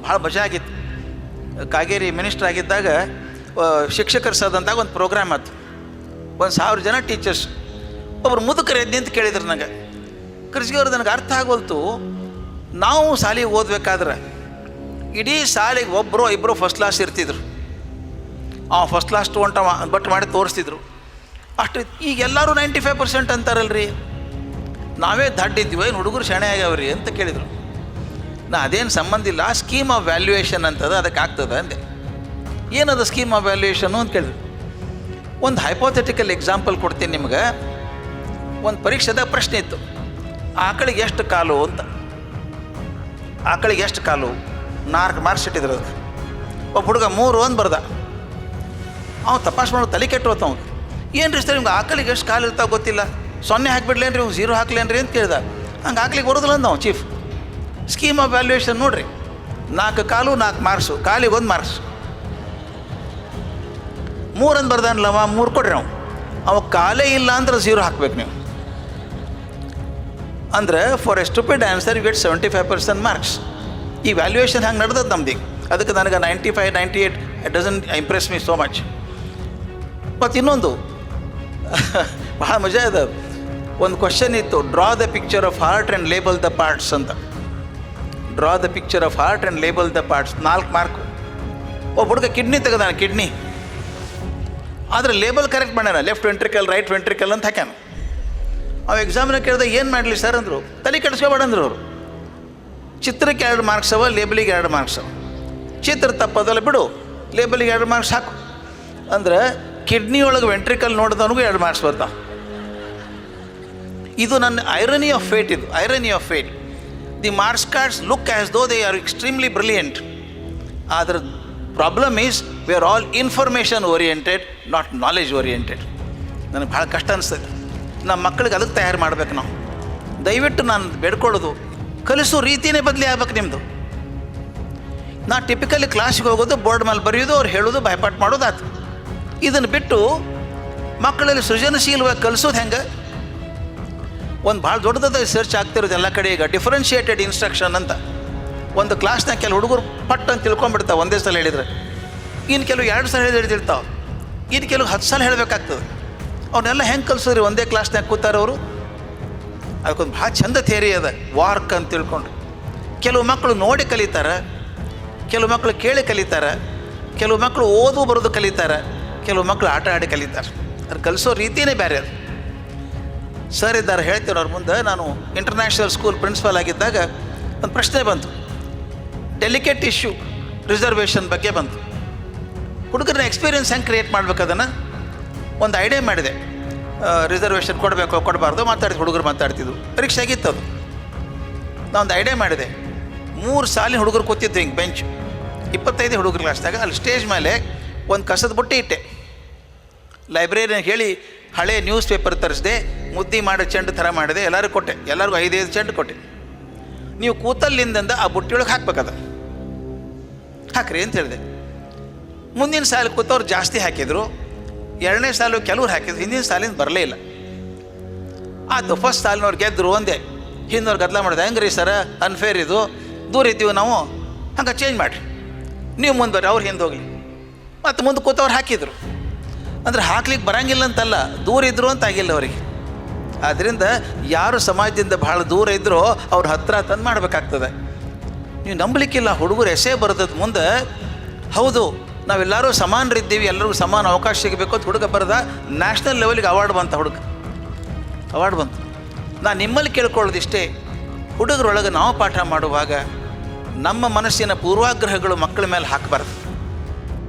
ಭಾಳ ಮಜಾ ಆಗಿತ್ತು. ಕಾಗೇರಿ ಮಿನಿಸ್ಟರ್ ಆಗಿದ್ದಾಗ ಶಿಕ್ಷಕರ ಸದಂತಾಗ ಒಂದು ಪ್ರೋಗ್ರಾಮ್ ಆಯ್ತು. 1000 ಜನ ಟೀಚರ್ಸ್. ಒಬ್ಬರು ಮುದುಕರು ಎದ್ದು ನಿಂತು ಕೇಳಿದ್ರು ನನಗೆ, ಕೃಷಿಗೆ ಅವ್ರು ನನಗೆ ಅರ್ಥ ಆಗೋಲ್ತು, ನಾವು ಶಾಲೆಗೆ ಓದ್ಬೇಕಾದ್ರೆ ಇಡೀ ಶಾಲೆಗೆ ಒಬ್ಬರು ಇಬ್ಬರು ಫಸ್ಟ್ ಕ್ಲಾಸ್ ಇರ್ತಿದ್ರು, ಫಸ್ಟ್ ಕ್ಲಾಸ್ ತೊಗೊಂಡವ ಬಟ್ ಮಾಡಿ ತೋರಿಸ್ತಿದ್ರು ಅಷ್ಟು. ಈಗ ಎಲ್ಲರೂ 95% ಅಂತಾರಲ್ರಿ, ನಾವೇ ದಡ್ಡಿದ್ದೀವಿ, ಏನು ಹುಡುಗರು ಶಾಣೆ ಆಗ್ಯಾವ್ರಿ ಅಂತ ಕೇಳಿದರು. ನಾ ಅದೇನು ಸಂಬಂಧ ಇಲ್ಲ, ಸ್ಕೀಮ್ ಆಫ್ ವ್ಯಾಲ್ಯೂಯೇಷನ್ ಅಂತದ, ಅದಕ್ಕೆ ಆಗ್ತದೆ ಅಂದೆ. ಏನದು ಸ್ಕೀಮ್ ಆಫ್ ವ್ಯಾಲ್ಯೂಯೇಷನು ಅಂತ ಕೇಳಿದ್ರು. ಒಂದು ಹೈಪೋಥೆಟಿಕಲ್ ಎಕ್ಸಾಂಪಲ್ ಕೊಡ್ತೀನಿ ನಿಮ್ಗೆ. ಒಂದು ಪರೀಕ್ಷೆದಾಗ ಪ್ರಶ್ನೆ ಇತ್ತು, ಆಕಳಿಗೆ ಎಷ್ಟು ಕಾಲು ಅಂತ. ಆಕಳಿಗೆ ಎಷ್ಟು ಕಾಲು 4 ಮಾರ್ಕ್ಸ್ ಇಟ್ಟಿದ್ರು. ಅದಕ್ಕೆ ಒಬ್ಬ ಹುಡುಗ 3 ಅಂತ ಬರ್ದ. ಅವ್ನು ತಪಾಸ್ ಮಾಡೋ ತಲೆ ಕೆಟ್ಟೋತ. ಅವ್ನು ಏನು ರೀ ಸರ್ ನಿಮ್ಗೆ ಆಕಳಿಗೆ ಎಷ್ಟು ಕಾಲು ಇರ್ತಾವೆ ಗೊತ್ತಿಲ್ಲ, 0 ಹಾಕಿಬಿಡ್ಲೇನ್ರಿ, 0 ಹಾಕ್ಲೇನ್ರಿ ಅಂತ ಕೇಳ್ದ. ಹಂಗೆ ಹಾಕ್ಲಿಕ್ಕೆ ಬರೋದಿಲ್ಲ ಅಂದ ನಾವು ಚೀಫ್. ಸ್ಕೀಮ್ ಆಫ್ ವ್ಯಾಲ್ಯೂಯೇಷನ್ ನೋಡಿರಿ, 4 ಕಾಲು 4 ಮಾರ್ಕ್ಸು, ಕಾಲಿಗೆ 1 ಮಾರ್ಕ್ಸ್. 3 ಅಂತ ಬರ್ದಾನಲ್ಲವ, 3 ಕೊಡ್ರಿ ನಾವು. ಅವ ಕಾಲೇ ಇಲ್ಲ ಅಂದ್ರೆ 0 ಹಾಕ್ಬೇಕು ನೀವು. ಅಂದರೆ for a stupid answer you get 75% marks. ಈ ವ್ಯಾಲ್ಯೂಯೇಷನ್ ಹಂಗೆ ನಡೆದದ್ದು ನಮ್ದು. ಅದಕ್ಕೆ ನನಗೆ 95, 98 it doesn't impress me so much. ಮತ್ತು ಇನ್ನೊಂದು ಭಾಳ ಮಜಾ ಇದೆ. ಒಂದು ಕ್ವಶನ್ ಇತ್ತು, draw the picture of heart and label the parts ಅಂತ. Draw the picture of heart and label the parts, 4 mark. ಒಬ್ಬ ಹುಡುಗ ಕಿಡ್ನಿ ತೆಗೆದಾನ, ಕಿಡ್ನಿ. ಆದರೆ ಲೇಬಲ್ ಕರೆಕ್ಟ್ ಮಾಡ್ಯಾನ, ಲೆಫ್ಟ್ ವೆಂಟ್ರಿಕಲ್ ರೈಟ್ ವೆಂಟ್ರಿಕಲ್ ಅಂತ ಹಾಕ್ಯಾನ. ಅವು ಎಕ್ಸಾಮ್ನ ಕೇಳಿದಾಗ ಏನು ಮಾಡಲಿ ಸರ್ ಅಂದರು. ತಲೆ ಕೆಡಿಸ್ಕೋಬೇಡ ಅಂದರು ಅವರು. ಚಿತ್ರಕ್ಕೆ 2 ಮಾರ್ಕ್ಸ್ ಅವ, ಲೇಬಲಿಗೆ 2 ಮಾರ್ಕ್ಸ್ ಅವ. ಚಿತ್ರ ತಪ್ಪದಲ್ಲ ಬಿಡು, ಲೇಬಲಿಗೆ 2 ಮಾರ್ಕ್ಸ್ ಹಾಕು ಅಂದ್ರೆ ಕಿಡ್ನಿ ಒಳಗೆ ವೆಂಟ್ರಿಕಲ್ ನೋಡಿದವನಿಗೂ 2 ಮಾರ್ಕ್ಸ್ ಬರ್ತಾವ. ಇದು ನನ್ನ ಐರನಿ ಆಫ್ ಫೇಟ್. ಇದು irony of fate. The marks cards look as though they are extremely brilliant. ಆದರೆ problem is we are all information oriented, not knowledge oriented. ನನಗೆ ಭಾಳ ಕಷ್ಟ ಅನಿಸ್ತದೆ. ನಮ್ಮ ಮಕ್ಕಳಿಗೆ ಅದಕ್ಕೆ ತಯಾರು ಮಾಡ್ಬೇಕು ನಾವು. ದಯವಿಟ್ಟು ನಾನು ಬೇಡ್ಕೊಳ್ಳೋದು, ಕಲಿಸೋ ರೀತಿಯೇ ಬದಲಿ ಆಗ್ಬೇಕು ನಿಮ್ಮದು. ನಾ ಟಿಪಿಕಲಿ ಕ್ಲಾಸಿಗೆ ಹೋಗೋದು, ಬೋರ್ಡ್ ಮೇಲೆ ಬರೆಯೋದು, ಅವ್ರು ಹೇಳೋದು, ಬಾಯ್ಪಾಟ್ ಮಾಡೋದು ಆಯ್ತು. ಇದನ್ನು ಬಿಟ್ಟು ಮಕ್ಕಳಲ್ಲಿ ಸೃಜನಶೀಲವಾಗಿ ಕಲಿಸೋದು ಹೆಂಗೆ? ಒಂದು ಭಾಳ ದೊಡ್ಡದಾದ ರಿಸರ್ಚ್ ಆಗ್ತಿರೋದು ಎಲ್ಲ ಕಡೆ ಈಗ, ಡಿಫ್ರೆನ್ಷಿಯೇಟೆಡ್ ಇನ್ಸ್ಟ್ರಕ್ಷನ್ ಅಂತ. ಒಂದು ಕ್ಲಾಸ್ನಾಗ ಕೆಲವು ಹುಡುಗರು ಪಟ್ ಅಂತ ತಿಳ್ಕೊಂಡ್ಬಿಡ್ತಾವೆ ಒಂದೇ ಸಲ ಹೇಳಿದರೆ. ಇನ್ನು ಕೆಲವು 2 ಸಲ ಹೇಳಿರ್ತಾವೆ, ಇನ್ನು ಕೆಲವು 10 ಸಲ ಹೇಳಬೇಕಾಗ್ತದೆ. ಅವನ್ನೆಲ್ಲ ಹೆಂಗೆ ಕಲಿಸೋದ್ರಿ ಒಂದೇ ಕ್ಲಾಸ್ನಾಗ ಕೂತಾರೆ ಅವರು? ಅದಕ್ಕೊಂದು ಭಾಳ ಚಂದ ಥಿಯರಿ ಅದ, ವಾರ್ಕ್ ಅಂತ ತಿಳ್ಕೊಂಡು. ಕೆಲವು ಮಕ್ಕಳು ನೋಡಿ ಕಲಿತಾರೆ, ಕೆಲವು ಮಕ್ಕಳು ಕೇಳಿ ಕಲಿತಾರೆ, ಕೆಲವು ಮಕ್ಕಳು ಓದು ಬರೋದು ಕಲಿತಾರೆ, ಕೆಲವು ಮಕ್ಕಳು ಆಟ ಆಡಿ ಕಲಿತಾರೆ. ಅದು ಕಲಿಸೋ ರೀತಿಯೇ ಬೇರೆ ಅದು. ಸರ್ ಇದ್ದಾರೆ, ಹೇಳ್ತೀನಿ ಅವ್ರ ಮುಂದೆ. ನಾನು ಇಂಟರ್ನ್ಯಾಷನಲ್ ಸ್ಕೂಲ್ ಪ್ರಿನ್ಸಿಪಾಲ್ ಆಗಿದ್ದಾಗ ಒಂದು ಪ್ರಶ್ನೆ ಬಂತು, ಡೆಲಿಕೇಟ್ ಇಶ್ಯೂ ರಿಸರ್ವೇಷನ್ ಬಗ್ಗೆ ಬಂತು. ಹುಡುಗರನ್ನ ಎಕ್ಸ್ಪೀರಿಯನ್ಸ್ ಹೆಂಗೆ ಕ್ರಿಯೇಟ್ ಮಾಡ್ಬೇಕು ಅದನ್ನು ಒಂದು ಐಡಿಯಾ ಮಾಡಿದೆ. ರಿಸರ್ವೇಷನ್ ಕೊಡಬೇಕು ಕೊಡಬಾರ್ದು ಹುಡುಗರು ಮಾತಾಡ್ತಿದ್ರು. ಪರೀಕ್ಷೆ ಆಗಿತ್ತು ಅದು. ನಾನೊಂದು ಐಡಿಯಾ ಮಾಡಿದೆ. 3 ಸಾಲಿನ ಹುಡುಗರು ಕೂತಿದ್ದು ಹಿಂಗೆ ಬೆಂಚ್, 25 ಹುಡುಗರ ಕ್ಲಾಸ್ದಾಗ. ಅಲ್ಲಿ ಸ್ಟೇಜ್ ಮೇಲೆ ಒಂದು ಕಸದ ಬುಟ್ಟಿ ಇಟ್ಟೆ. ಲೈಬ್ರರಿನ ಹೇಳಿ ಹಳೆ ನ್ಯೂಸ್ ಪೇಪರ್ ತರಿಸಿದೆ, ಮುದ್ದಿ ಮಾಡೋ ಚೆಂಡು ಥರ ಮಾಡಿದೆ, ಎಲ್ಲರಿಗೂ ಕೊಟ್ಟೆ. ಎಲ್ಲರಿಗೂ 5 ಚೆಂಡು ಕೊಟ್ಟೆ. ನೀವು ಕೂತಲ್ಲಿಂದ ಆ ಬುಟ್ಟಿಯೊಳಗೆ ಹಾಕ್ಬೇಕದ, ಹಾಕ್ರಿ ಅಂತ ಹೇಳಿದೆ. ಮುಂದಿನ ಸಾಲ ಕೂತವ್ರು ಜಾಸ್ತಿ ಹಾಕಿದ್ರು, 2ನೇ ಸಾಲು ಕೆಲವ್ರು ಹಾಕಿದ್ರು, ಹಿಂದಿನ ಸಾಲಿಂದ ಬರಲೇ ಇಲ್ಲ. ಆಯ್ತು, ಫಸ್ಟ್ ಸಾಲಿನವ್ರು ಗೆದ್ದರು ಒಂದೇ, ಹಿಂದವ್ರು ಗದ್ದಲ ಮಾಡಿದೆ. ಹೆಂಗೆ ರೀ ಸರ, ಅನ್ಫೇರ್ ಇದು, ದೂರ ಇದ್ದೀವಿ ನಾವು, ಹಂಗೆ ಚೇಂಜ್ ಮಾಡಿರಿ, ನೀವು ಮುಂದೆ ಬರ್ರಿ, ಅವ್ರು ಹಿಂದೆ ಹೋಗಲಿ. ಮತ್ತು ಮುಂದೆ ಕೂತವ್ರು ಹಾಕಿದ್ರು. ಅಂದರೆ ಹಾಕ್ಲಿಕ್ಕೆ ಬರೋಂಗಿಲ್ಲ ಅಂತಲ್ಲ, ದೂರ ಇದ್ದರು ಅಂತ ಆಗಿಲ್ಲ ಅವರಿಗೆ. ಆದ್ದರಿಂದ ಯಾರು ಸಮಾಜದಿಂದ ಭಾಳ ದೂರ ಇದ್ದರೋ ಅವ್ರ ಹತ್ರ ತಂದು ಮಾಡಬೇಕಾಗ್ತದೆ. ನೀವು ನಂಬಲಿಕ್ಕಿಲ್ಲ, ಹುಡುಗರು ಎಸೆ ಬರ್ತದ ಮುಂದೆ. ಹೌದು, ನಾವೆಲ್ಲರೂ ಸಮಾನರಿದ್ದೀವಿ, ಎಲ್ಲರಿಗೂ ಸಮಾನ ಅವಕಾಶ ಸಿಗಬೇಕು ಅಂತ ಹುಡುಗ ಬರೆದ. ನ್ಯಾಷನಲ್ ಲೆವೆಲ್ಗೆ ಅವಾರ್ಡ್ ಬಂತ, ಹುಡುಗ ಅವಾರ್ಡ್ ಬಂತು. ನಾನು ನಿಮ್ಮಲ್ಲಿ ಕೇಳ್ಕೊಳ್ಳೋದಿಷ್ಟೇ, ಹುಡುಗರೊಳಗೆ ನಾವು ಪಾಠ ಮಾಡುವಾಗ ನಮ್ಮ ಮನಸ್ಸಿನ ಪೂರ್ವಾಗ್ರಹಗಳು ಮಕ್ಕಳ ಮೇಲೆ ಹಾಕಬಾರ್ದು.